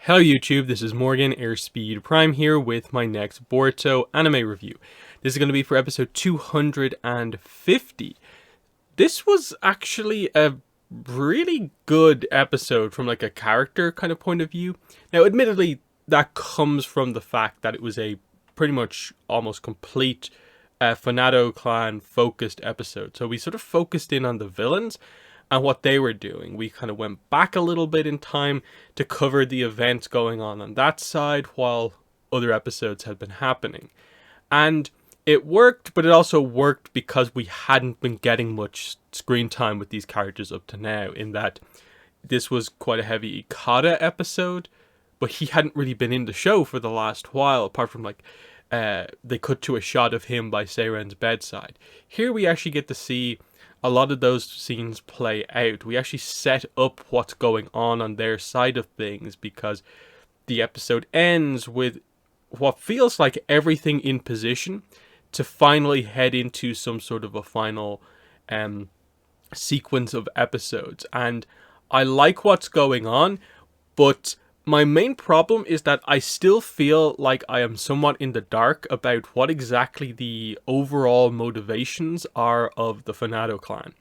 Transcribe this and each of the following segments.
Hello YouTube, this is Morgan Airspeed Prime here with my next Boruto anime review. This is going to be for episode 250. This was actually a really good episode from like a character kind of point of view. Now admittedly that comes from the fact that it was a pretty much almost complete Fanato clan focused episode. So we sort of focused in on the villains and what they were doing. We kind of went back a little bit in time to cover the events going on that side while other episodes had been happening. And it worked, but it also worked because we hadn't been getting much screen time with these characters up to now, in that this was quite a heavy Ikada episode, but he hadn't really been in the show for the last while, apart from like they cut to a shot of him by Seiren's bedside. Here we actually get to see a lot of those scenes play out. We actually set up what's going on their side of things, because the episode ends with what feels like everything in position to finally head into some sort of a final sequence of episodes. And I like what's going on, but my main problem is that I still feel like I am somewhat in the dark about what exactly the overall motivations are of the Fanato clan.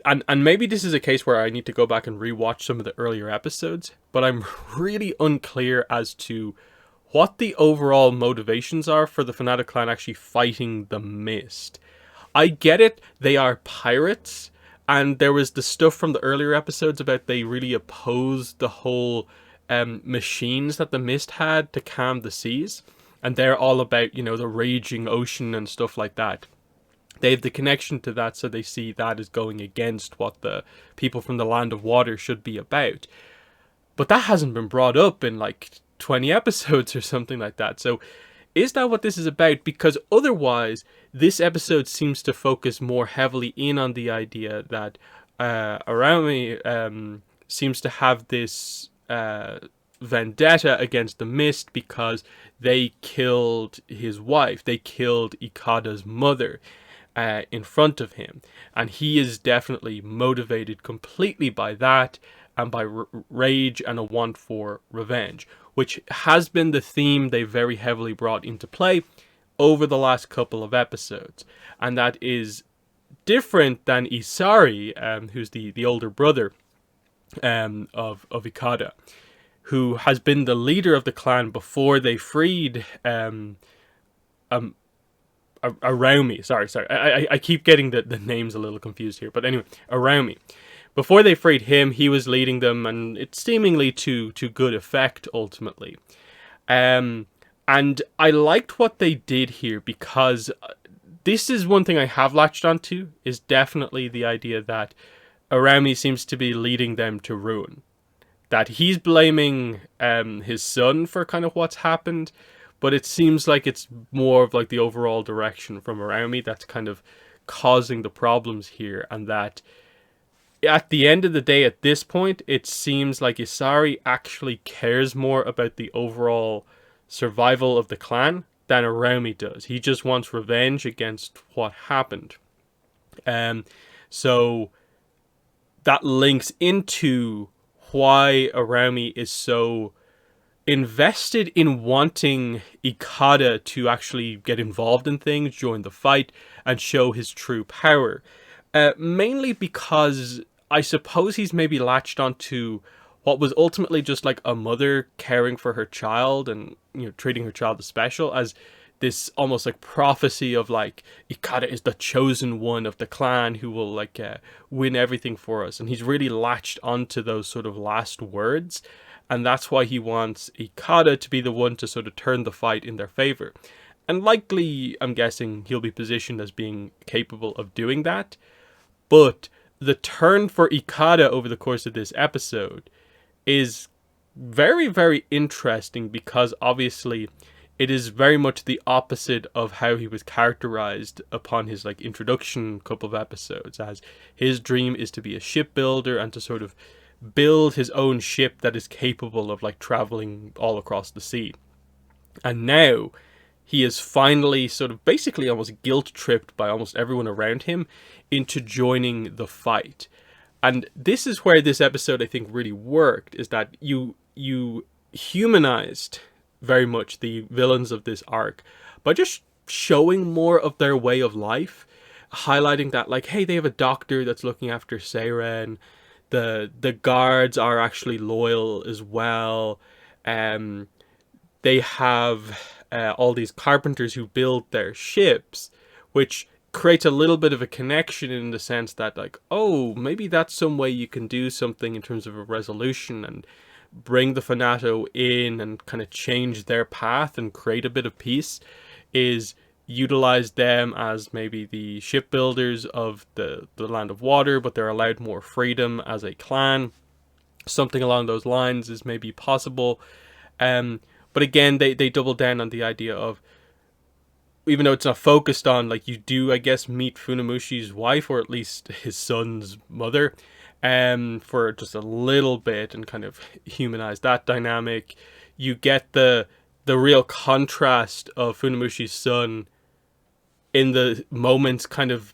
And maybe this is a case where I need to go back and rewatch some of the earlier episodes, but I'm really unclear as to what the overall motivations are for the Fanato clan actually fighting the Mist. I get it, they are pirates, and there was the stuff from the earlier episodes about they really opposed the whole machines that the Mist had to calm the seas. And they're all about, the raging ocean and stuff like that. They have the connection to that, so they see that as going against what the people from the Land of Water should be about. But that hasn't been brought up in like 20 episodes or something like that. So is that what this is about? Because otherwise, this episode seems to focus more heavily in on the idea that Arami seems to have this vendetta against the Mist because they killed his wife. They killed Ikada's mother in front of him. And he is definitely motivated completely by that and by rage and a want for revenge, which has been the theme they very heavily brought into play over the last couple of episodes. And that is different than Isari, who's the older brother of Ikada, who has been the leader of the clan before they freed Arami. Sorry. I keep getting the names a little confused here. But anyway, Arami. Before they freed him, he was leading them, and it's seemingly to good effect, ultimately. And I liked what they did here, because this is one thing I have latched onto, is definitely the idea that Arami seems to be leading them to ruin. That he's blaming his son for kind of what's happened, but it seems like it's more of like the overall direction from Arami that's kind of causing the problems here, and that at the end of the day, at this point, it seems like Isari actually cares more about the overall survival of the clan than Arami does. He just wants revenge against what happened. So that links into why Arami is so invested in wanting Ikada to actually get involved in things, join the fight, and show his true power. Mainly because I suppose he's maybe latched onto what was ultimately just like a mother caring for her child and, treating her child as special, as this almost like prophecy of like Ikada is the chosen one of the clan who will like win everything for us. And he's really latched onto those sort of last words. And that's why he wants Ikada to be the one to sort of turn the fight in their favor. And likely, I'm guessing, he'll be positioned as being capable of doing that. But the turn for Ikada over the course of this episode is very, very interesting, because obviously it is very much the opposite of how he was characterized upon his like introduction couple of episodes, as his dream is to be a shipbuilder and to sort of build his own ship that is capable of like traveling all across the sea. And now he is finally sort of basically almost guilt-tripped by almost everyone around him into joining the fight. And this is where this episode, I think, really worked, is that you you humanized very much the villains of this arc by just showing more of their way of life, highlighting that, like, hey, they have a doctor that's looking after Seiren. The guards are actually loyal as well. Um, they have all these carpenters who build their ships, which creates a little bit of a connection in the sense that, like, oh, maybe that's some way you can do something in terms of a resolution and bring the Fanato in and kind of change their path and create a bit of peace, is utilize them as maybe the shipbuilders of the land of water, but they're allowed more freedom as a clan. Something along those lines is maybe possible. But again, they double down on the idea of, even though it's not focused on, like, you do, I guess, meet Funamushi's wife, or at least his son's mother, for just a little bit, and kind of humanize that dynamic. You get the real contrast of Funamushi's son in the moments kind of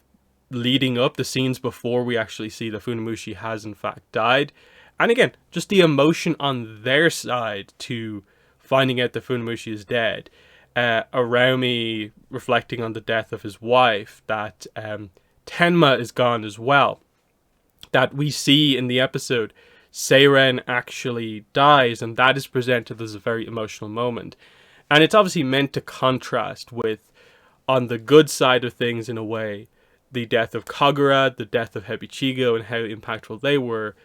leading up, the scenes before we actually see that Funamushi has in fact died. And again, just the emotion on their side to finding out that Funamushi is dead. Araumi reflecting on the death of his wife, that Tenma is gone as well. That we see in the episode, Seiren actually dies, and that is presented as a very emotional moment. And it's obviously meant to contrast with, on the good side of things in a way, the death of Kagura, the death of Hebichigo, and how impactful they were.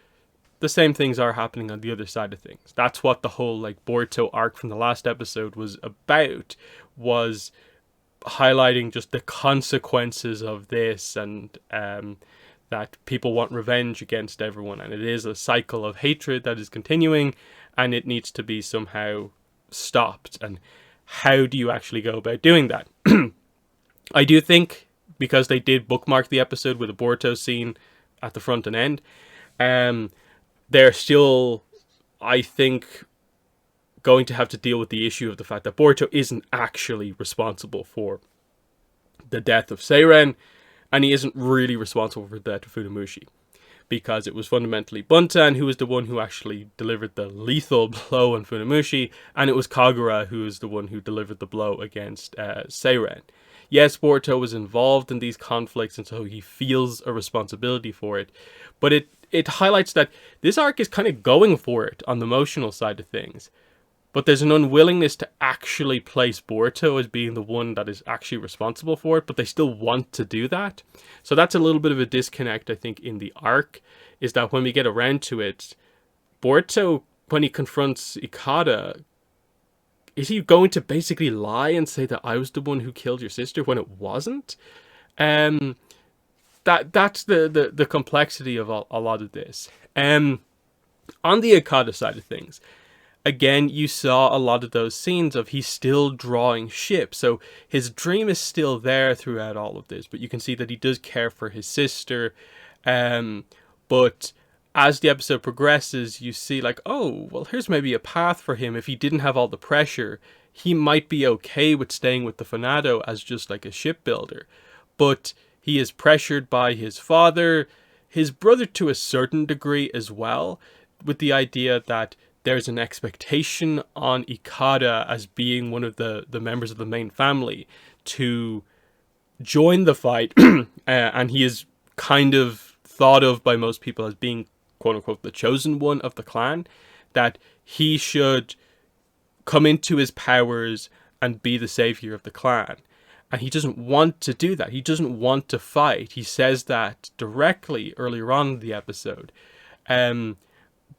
The same things are happening on the other side of things. That's what the whole, like, Boruto arc from the last episode was about, was highlighting just the consequences of this, and that people want revenge against everyone, and it is a cycle of hatred that is continuing, and it needs to be somehow stopped. And how do you actually go about doing that? I do think, because they did bookmark the episode with a Boruto scene at the front and end, they're still, I think, going to have to deal with the issue of the fact that Boruto isn't actually responsible for the death of Seiren, and he isn't really responsible for the death of Funamushi, because it was fundamentally Buntan who was the one who actually delivered the lethal blow on Funamushi, and it was Kagura who was the one who delivered the blow against Seiren. Yes, Boruto was involved in these conflicts, and so he feels a responsibility for it, but it highlights that this arc is kind of going for it on the emotional side of things, but there's an unwillingness to actually place Boruto as being the one that is actually responsible for it, but they still want to do that. So that's a little bit of a disconnect, I think, in the arc, is that when we get around to it, Boruto, when he confronts Ikada, is he going to basically lie and say that I was the one who killed your sister when it wasn't? That's the complexity of a lot of this. On the Ikada side of things, again, you saw a lot of those scenes of he's still drawing ships. So his dream is still there throughout all of this, but you can see that he does care for his sister. But as the episode progresses, you see, like, oh, well, here's maybe a path for him. If he didn't have all the pressure, he might be okay with staying with the Fanato as just like a shipbuilder. But he is pressured by his father, his brother to a certain degree as well, with the idea that there's an expectation on Ikada as being one of the members of the main family to join the fight, and he is kind of thought of by most people as being, quote-unquote, the chosen one of the clan, that he should come into his powers and be the savior of the clan. And he doesn't want to do that. He doesn't want to fight. He says that directly earlier on in the episode.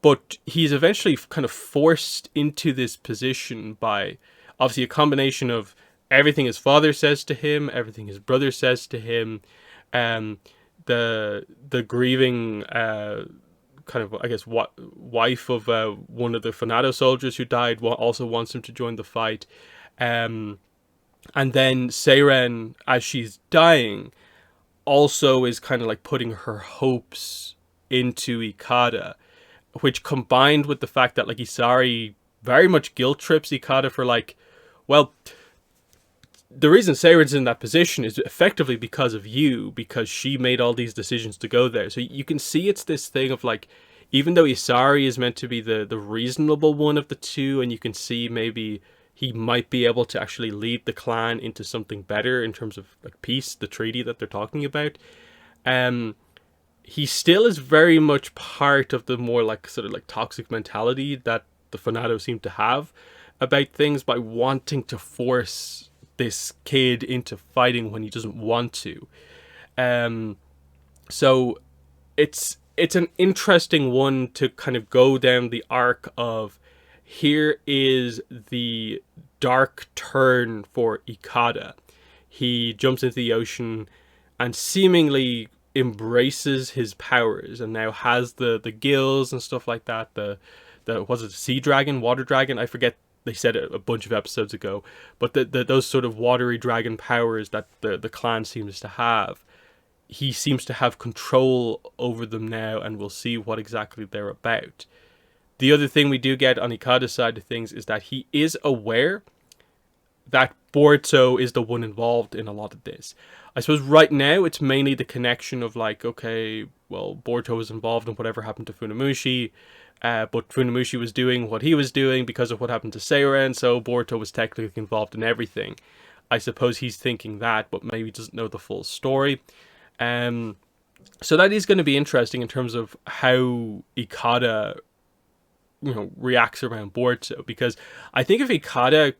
But he's eventually kind of forced into this position by, obviously, a combination of everything his father says to him, everything his brother says to him, the grieving kind of, I guess, wife of one of the Fanato soldiers who died also wants him to join the fight. And then Seiren, as she's dying, also is kind of like putting her hopes into Ikada, which, combined with the fact that, like, Isari very much guilt trips Ikada for, like, well, the reason Seiren's in that position is effectively because of you, because she made all these decisions to go there. So you can see it's this thing of, like, even though Isari is meant to be the reasonable one of the two, and you can see maybe he might be able to actually lead the clan into something better in terms of like peace, the treaty that they're talking about. Um, he still is very much part of the more like sort of like toxic mentality that the Fanado seem to have about things by wanting to force this kid into fighting when he doesn't want to. Um, so it's an interesting one to kind of go down the arc of here is the dark turn for Ikada. He jumps into the ocean and seemingly embraces his powers and now has the gills and stuff like that. The was it sea dragon, water dragon? I forget. They said it a bunch of episodes ago, but those sort of watery dragon powers that the clan seems to have, he seems to have control over them now, and we'll see what exactly they're about. The other thing we do get on Ikada's side of things is that he is aware that Boruto is the one involved in a lot of this. I suppose right now it's mainly the connection of like, okay, well, Boruto was involved in whatever happened to Funamushi, but Funamushi was doing what he was doing because of what happened to Seiren, so Boruto was technically involved in everything. I suppose he's thinking that, but maybe doesn't know the full story. So that is going to be interesting in terms of how Ikada, reacts around Boruto, because I think if Ikada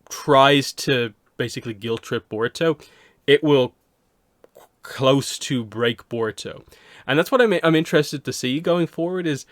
tries to basically guilt trip Boruto, it will close to break Boruto, and that's what I'm interested to see going forward. Is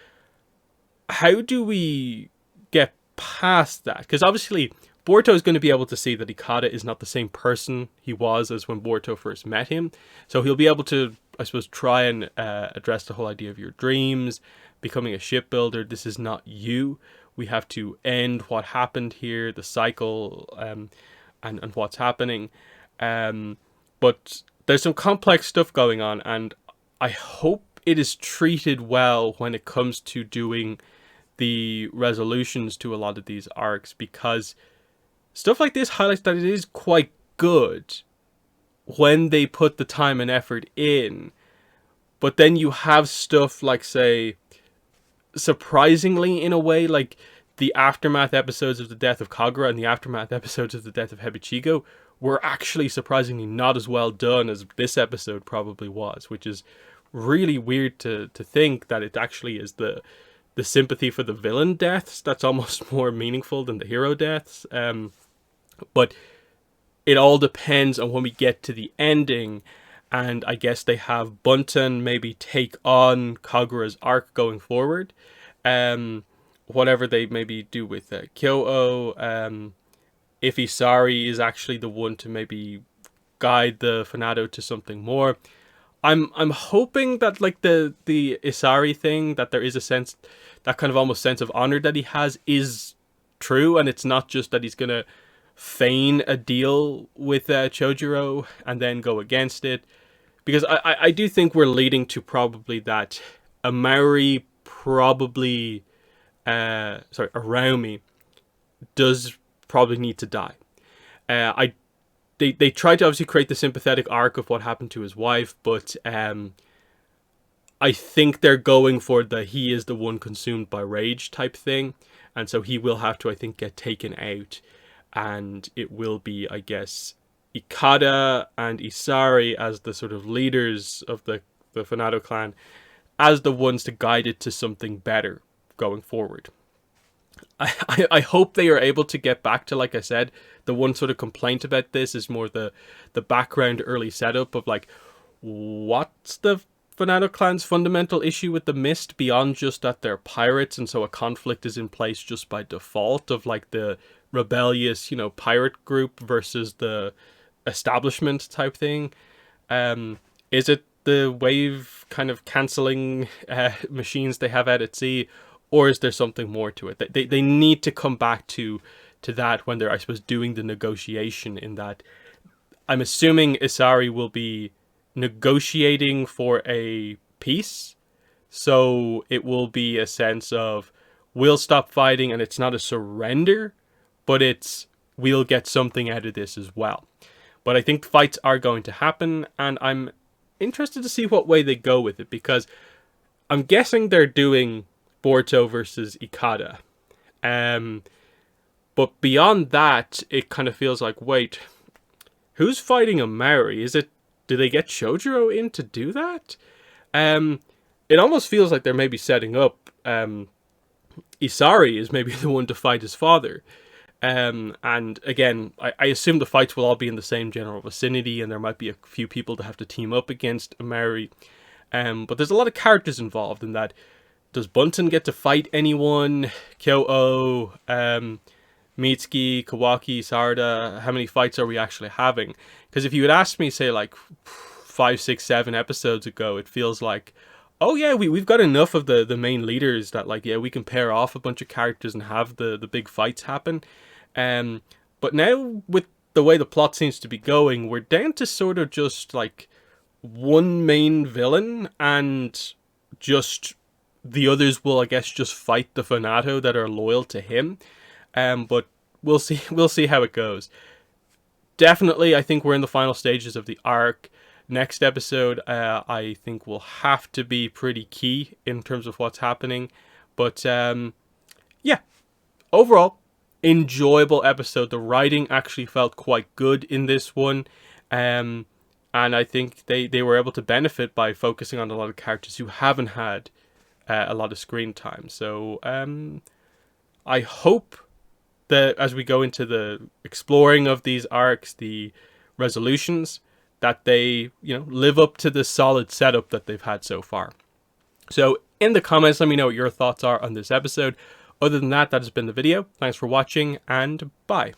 how do we get past that? Because obviously Boruto is going to be able to see that Ikada is not the same person he was as when Boruto first met him, so he'll be able to, I suppose, try and address the whole idea of your dreams, becoming a shipbuilder. This is not you. We have to end what happened here, the cycle, and what's happening. But there's some complex stuff going on, and I hope it is treated well when it comes to doing the resolutions to a lot of these arcs, because stuff like this highlights that it is quite good when they put the time and effort in. But then you have stuff like, say, surprisingly in a way, like the aftermath episodes of the death of Kagura and the aftermath episodes of the death of Hebichigo were actually surprisingly not as well done as this episode probably was, which is really weird to think that it actually is the sympathy for the villain deaths that's almost more meaningful than the hero deaths. But it all depends on when we get to the ending, and I guess they have Bunten maybe take on Kagura's arc going forward. Whatever they maybe do with Kyo-Oh, if Isari is actually the one to maybe guide the Fanado to something more. I'm hoping that like the Isari thing, that there is a sense, that kind of almost sense of honor that he has is true, and it's not just that he's gonna feign a deal with Chojuro and then go against it, because I do think we're leading to probably that Amari probably Araumi does probably need to die. They tried to obviously create the sympathetic arc of what happened to his wife, but I think they're going for the he is the one consumed by rage type thing, and so he will have to, I think, get taken out, and it will be, I guess, Ikada and Isari as the sort of leaders of the Fanado clan, as the ones to guide it to something better going forward. I hope they are able to get back to, like I said, the one sort of complaint about this is more the background early setup of like, what's the Fanado clan's fundamental issue with the Mist beyond just that they're pirates, and so a conflict is in place just by default of like the rebellious, pirate group versus the establishment type thing. Is it the wave kind of cancelling machines they have out at sea, or is there something more to it? They need to come back to that when they're, I suppose, doing the negotiation, in that I'm assuming Isari will be negotiating for a peace, so it will be a sense of we'll stop fighting, and it's not a surrender, but it's we'll get something out of this as well. But I think fights are going to happen, and I'm interested to see what way they go with it, because I'm guessing they're doing Boruto versus Ikada. Um, but beyond that, it kind of feels like, wait, who's fighting Amari? Do they get Shojiro in to do that? Um, it almost feels like they're maybe setting up Isari is maybe the one to fight his father. And again, I assume the fights will all be in the same general vicinity, and there might be a few people to have to team up against Amari. But there's a lot of characters involved in that. Does Bunton get to fight anyone? Kyo-Oh, Mitsuki, Kawaki, Sarada, how many fights are we actually having? Because if you had asked me, say, like 5, 6, 7 episodes ago, it feels like, oh yeah, we've got enough of the main leaders that, like, yeah, we can pair off a bunch of characters and have the big fights happen. But now, with the way the plot seems to be going, we're down to sort of just, like, one main villain, and just the others will, I guess, just fight the Fanato that are loyal to him. But we'll see. We'll see how it goes. Definitely, I think we're in the final stages of the arc. Next episode, I think will have to be pretty key in terms of what's happening. But yeah, overall, enjoyable episode. The writing actually felt quite good in this one. And I think they were able to benefit by focusing on a lot of characters who haven't had a lot of screen time. So I hope that as we go into the exploring of these arcs, the resolutions, that they, live up to the solid setup that they've had so far. So in the comments, let me know what your thoughts are on this episode. Other than that, that has been the video. Thanks for watching, and bye.